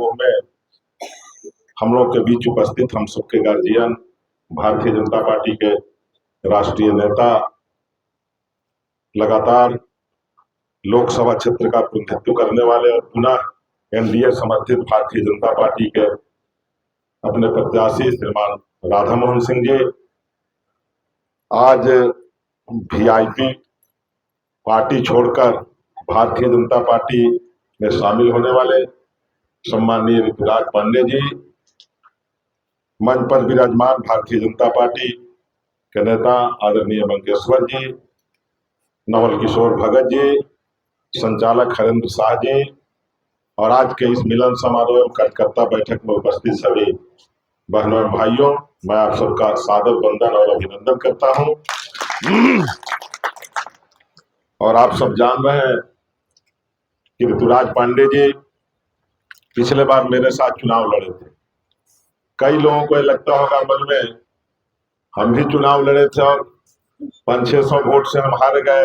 समारोह में हम लोग के बीच उपस्थित हम सबके गार्जियन, भारतीय जनता पार्टी के राष्ट्रीय नेता, लगातार लोकसभा क्षेत्र का प्रतिनिधित्व करने वाले और पुनः एनडीए समर्थित भारतीय जनता पार्टी के अपने प्रत्याशी श्रीमान राधा मोहन सिंह जी, आज वीआईपी पार्टी छोड़कर भारतीय जनता पार्टी में शामिल होने वाले सम्माननीय ऋतुराज पांडे जी, मंच पर विराजमान भारतीय जनता पार्टी के नेता आदरणीय मंगेश्वर जी, नवल किशोर भगत जी, संचालक हरेंद्र शाह जी और आज के इस मिलन समारोह कार्यकर्ता बैठक में उपस्थित सभी बहनों और भाइयों, मैं आप सबका सादर वंदन और अभिनंदन करता हूं। और आप सब जान रहे हैं कि ऋतुराज पांडे जी पिछले बार मेरे साथ चुनाव लड़े थे। कई लोगों को लगता होगा मन में, हम भी चुनाव लड़े थे और 500-600 वोट से हम हार गए,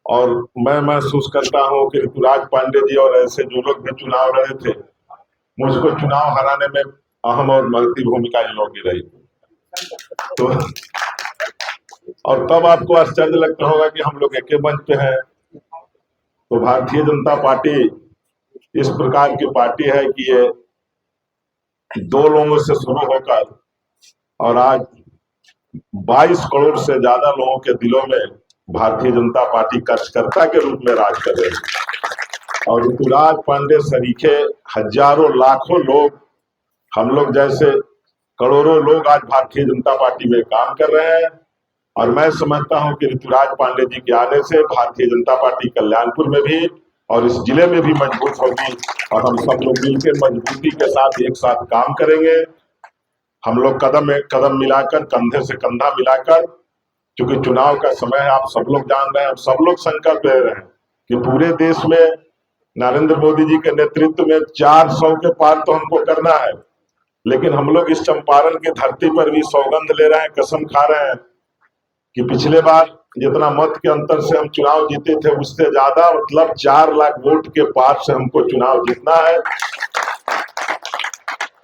और मैं महसूस करता हूं कि ऋतुराज पांडे जी और ऐसे जो लोग भी चुनाव लड़े थे, मुझको चुनाव हराने में अहम और महत्वपूर्ण भूमिका इन लोगों की रही। तो और तब आपको आश्चर्य लगता होगा कि हम लोग एक मंच पे हैं। तो भारतीय जनता पार्टी इस प्रकार की पार्टी है कि ये 2 लोगों से शुरू होकर और आज 22 करोड़ से ज्यादा लोगों के दिलों में भारतीय जनता पार्टी कार्यकर्ता के रूप में राज कर रही है। और ऋतुराज पांडे सरीखे हजारों लाखों लोग, हम लोग जैसे करोड़ों लोग आज भारतीय जनता पार्टी में काम कर रहे हैं। और मैं समझता हूं कि ऋतुराज पांडे जी के आने से भारतीय जनता पार्टी कल्याणपुर में भी और इस जिले में भी मजबूत होगी और हम सब लोग मिलकर मजबूती के साथ एक साथ काम करेंगे। हम लोग कदम में कदम मिलाकर, कंधे से कंधा मिलाकर, क्योंकि चुनाव का समय है, आप सब लोग जान रहे हैं, सब लोग संकल्प ले रहे हैं कि पूरे देश में नरेंद्र मोदी जी के नेतृत्व में 400 के पार तो हमको करना है। लेकिन हम लोग इस चंपारण की धरती पर भी सौगंध ले रहे हैं, कसम खा रहे हैं कि पिछले बार जितना मत के अंतर से हम चुनाव जीते थे, उससे ज्यादा, मतलब 4 लाख वोट के पार से हमको चुनाव जीतना है।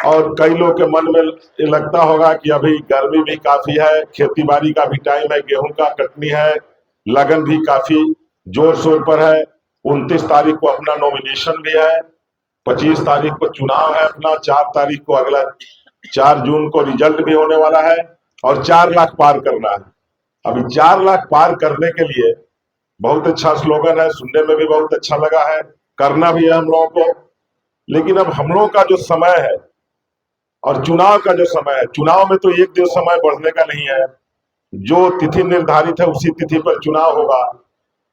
और कई लोगों के मन में लगता होगा कि अभी गर्मी भी काफी है, खेती बाड़ी का भी टाइम है, गेहूं का कटनी है, लगन भी काफी जोर शोर पर है। 29 तारीख को अपना नॉमिनेशन भी है, 25 तारीख को चुनाव है अपना, 4 तारीख को अगला 4 जून को रिजल्ट भी होने वाला है और 4 लाख पार करना है। अभी 4 लाख पार करने के लिए बहुत अच्छा स्लोगन है, सुनने में भी बहुत अच्छा लगा है, करना भी है हम लोगों को। लेकिन अब हम लोगों का जो समय है और चुनाव का जो समय है, चुनाव में तो एक दिन समय बढ़ने का नहीं है, जो तिथि निर्धारित है उसी तिथि पर चुनाव होगा।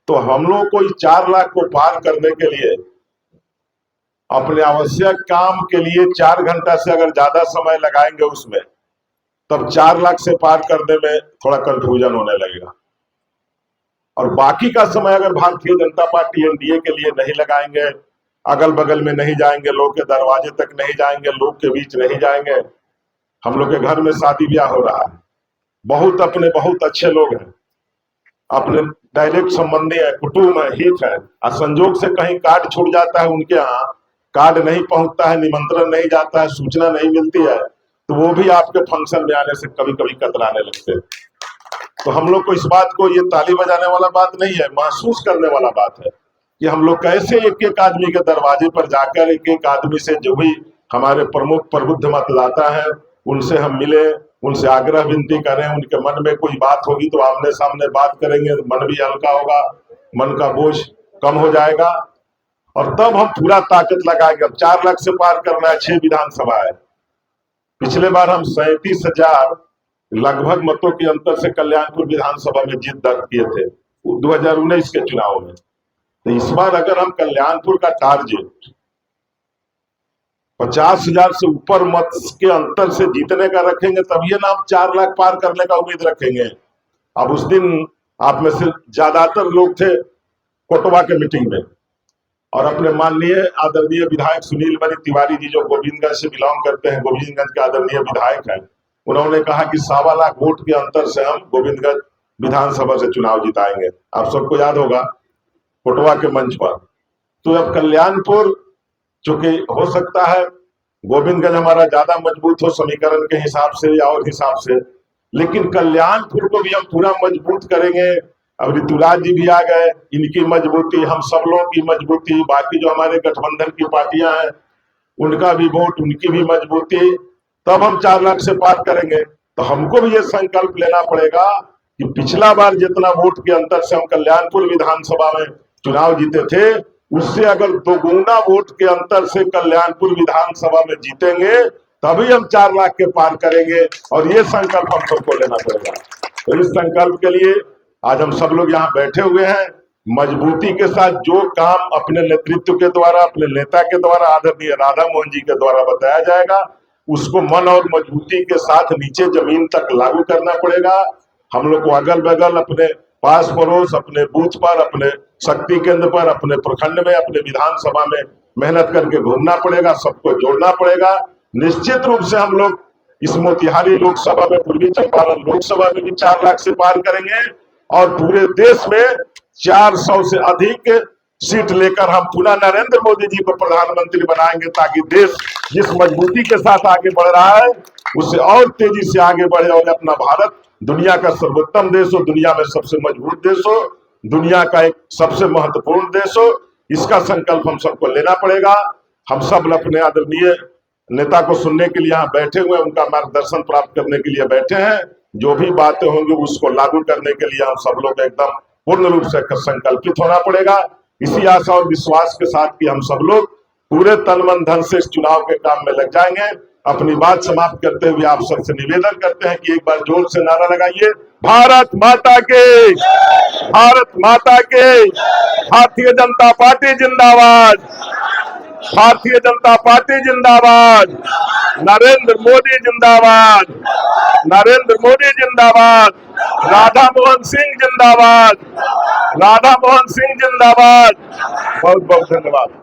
तो हम लोग को इस 4 लाख को पार करने के लिए अपने आवश्यक काम के लिए 4 घंटा से अगर ज्यादा समय लगाएंगे उसमें, तब 4 लाख से पार करने में थोड़ा कंफ्यूजन होने लगेगा। और बाकी का समय अगर भारतीय जनता पार्टी एनडीए के लिए नहीं लगाएंगे, अगल बगल में नहीं जाएंगे, लोग के दरवाजे तक नहीं जाएंगे, लोग के बीच नहीं जाएंगे। हम लोग के घर में शादी ब्याह हो रहा है, बहुत अच्छे लोग हैं, अपने डायरेक्ट संबंधी है, कुटुंब है, हित है, और संजोग से कहीं कार्ड छूट जाता है, उनके यहाँ कार्ड नहीं पहुंचता है, निमंत्रण नहीं जाता है, सूचना नहीं मिलती है, तो वो भी आपके फंक्शन में आने से कभी कभी कतराने लगते हैं। तो हम लोग को इस बात को, ये ताली बजाने वाला बात नहीं है, महसूस करने वाला बात है कि हम लोग कैसे एक एक आदमी के दरवाजे पर जाकर एक एक आदमी से, जो भी हमारे प्रमुख प्रबुद्ध मतदाता है, उनसे हम मिले, उनसे आग्रह विनती करें, उनके मन में कोई बात होगी तो आमने सामने बात करेंगे, मन भी हल्का होगा, मन का बोझ कम हो जाएगा और तब हम पूरा ताकत लगाएंगे। अब 4 लाख से पार करना है, 6 विधानसभा है। पिछले बार हम 37,000 लगभग मतों के अंतर से कल्याणपुर विधानसभा में जीत दर्ज किए थे 2019 के चुनाव में। तो इस बार अगर हम कल्याणपुर का टारगेट 50,000 से ऊपर मत के अंतर से जीतने का रखेंगे, तब ये ना हम 4 लाख पार करने का उम्मीद रखेंगे। अब उस दिन आप में से ज्यादातर लोग थे कोटवा के मीटिंग में, और अपने माननीय आदरणीय विधायक सुनील मणि तिवारी जी, जो गोविंदगंज से बिलोंग करते हैं, गोविंदगंज के आदरणीय विधायक हैं, उन्होंने कहा कि 1.25 लाख वोट के अंतर से हम गोविंदगंज विधानसभा से चुनाव जिताएंगे। आप सबको याद होगा कोटवा के मंच पर। तो अब कल्याणपुर चूंकि हो सकता है गोविंदगंज हमारा ज्यादा मजबूत हो समीकरण के हिसाब से या और हिसाब से, लेकिन कल्याणपुर को भी हम पूरा मजबूत करेंगे। अब ऋतुराज जी भी आ गए, इनकी मजबूती, हम सब लोगों की मजबूती, बाकी जो हमारे गठबंधन की पार्टियां हैं उनका भी वोट, उनकी भी मजबूती, तब हम 4 लाख से पार करेंगे। तो हमको भी ये संकल्प लेना पड़ेगा कि पिछला बार जितना वोट के अंतर से हम कल्याणपुर विधानसभा में चुनाव जीते थे, उससे अगर 2 गुना वोट के अंतर से कल्याणपुर विधानसभा में जीतेंगे तभी हम 4 लाख के पार करेंगे। और ये संकल्प हम सबको लेना पड़ेगा। तो इस संकल्प के लिए आज हम सब लोग यहाँ बैठे हुए हैं। मजबूती के साथ जो काम अपने नेतृत्व के द्वारा, अपने नेता के द्वारा, आदरणीय राधा मोहन जी के द्वारा बताया जाएगा, उसको मन और मजबूती के साथ नीचे जमीन तक लागू करना पड़ेगा। हम लोग को अगल बगल, अपने पास पड़ोस, अपने बूथ पर, अपने शक्ति केंद्र पर, अपने प्रखंड में, अपने विधानसभा में मेहनत करके घूमना पड़ेगा, सबको जोड़ना पड़ेगा। निश्चित रूप से हम लोग इस मोतिहारी लोकसभा में, पूर्वी चंपारण लोकसभा में भी 4 लाख से पार करेंगे और पूरे देश में 400 से अधिक सीट लेकर हम पुनः नरेंद्र मोदी जी को प्रधानमंत्री बनाएंगे, ताकि देश जिस मजबूती के साथ आगे बढ़ रहा है उससे और तेजी से आगे बढ़े और अपना भारत दुनिया का सर्वोत्तम देश हो, दुनिया में सबसे मजबूत देश हो, दुनिया का एक सबसे महत्वपूर्ण देश हो। इसका संकल्प हम सबको लेना पड़ेगा। हम सब अपने आदरणीय नेता को सुनने के लिए यहाँ बैठे हुए, उनका मार्गदर्शन प्राप्त करने के लिए बैठे हैं। जो भी बातें होंगी उसको लागू करने के लिए हम सब लोग एकदम पूर्ण रूप से संकल्पित होना पड़ेगा। इसी आशा और विश्वास के साथ कि हम सब लोग पूरे तन मन धन से इस चुनाव के काम में लग जाएंगे। अपनी बात समाप्त करते हुए आप सबसे निवेदन करते हैं कि एक बार जोर से नारा लगाइए, भारत माता के, भारत माता के, भारतीय जनता पार्टी जिंदाबाद, भारतीय जनता पार्टी जिंदाबाद, नरेंद्र मोदी जिंदाबाद, नरेंद्र मोदी जिंदाबाद, राधा मोहन सिंह जिंदाबाद, राधा मोहन सिंह जिंदाबाद। बहुत बहुत धन्यवाद।